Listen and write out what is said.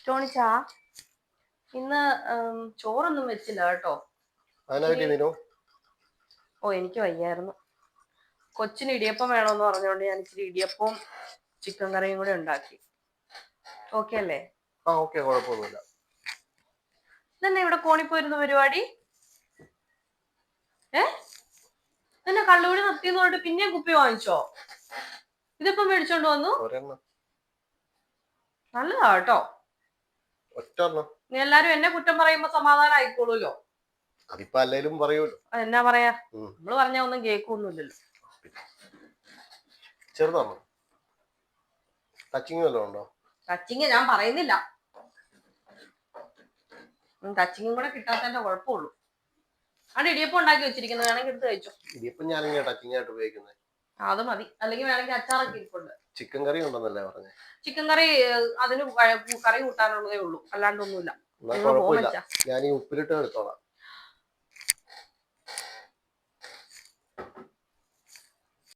ടോണിച്ചാ ഇന്ന് ചോറൊന്നും വെച്ചില്ല കേട്ടോ. ഓ എനിക്ക് വയ്യായിരുന്നു. കൊച്ചിന് ഇടിയപ്പം വേണമെന്ന് പറഞ്ഞുകൊണ്ട് ഞാൻ ഇച്ചിരി ഇടിയപ്പവും ചിക്കൻ കറിയും കൂടെ ഉണ്ടാക്കി. ഓക്കെ അല്ലേ? ഇതന്നെ ഇവിടെ കോണിപ്പോയിരുന്ന പരിപാടി. എന്നെ കള്ളുകൂടി നിർത്തിയെന്ന് പറഞ്ഞിട്ട് പിന്നെയും കുപ്പി വാങ്ങിച്ചോ? ഇതിപ്പം മേടിച്ചോണ്ട് വന്നു. നല്ലതാ കേട്ടോ. നീ എല്ലാരും എന്നെ കുറ്റം പറയുമ്പോ സമാധാനം ആയിക്കോളൂല്ലോ. എന്നാ പറയാ, നമ്മള് പറഞ്ഞ ഒന്നും കേൾക്കൊന്നുമില്ലല്ലോ. ടച്ചിങ് ഞാൻ പറയുന്നില്ല. ടച്ചിങ്ങും കൂടെ കിട്ടാത്തതിന്റെ കുഴപ്പമുള്ളൂ. അവിടെ ഇടിയപ്പം ഉണ്ടാക്കി വെച്ചിരിക്കുന്നത്, വേണമെങ്കിൽ എടുത്ത് കഴിച്ചോ. അത് മതി. അല്ലെങ്കിൽ വേണമെങ്കിൽ അച്ചാറൊക്കെ ഇരിപ്പുണ്ട്. ചിക്കൻ കറി ഉണ്ടെന്നല്ലേ പറഞ്ഞേ? ചിക്കൻ കറി അതിന് കറി കൂട്ടാനുള്ളതേ ഉള്ളൂ, അല്ലാണ്ടൊന്നുമില്ല. ഞാൻ ഉപ്പിലിട്ട് എടുത്തോളാം.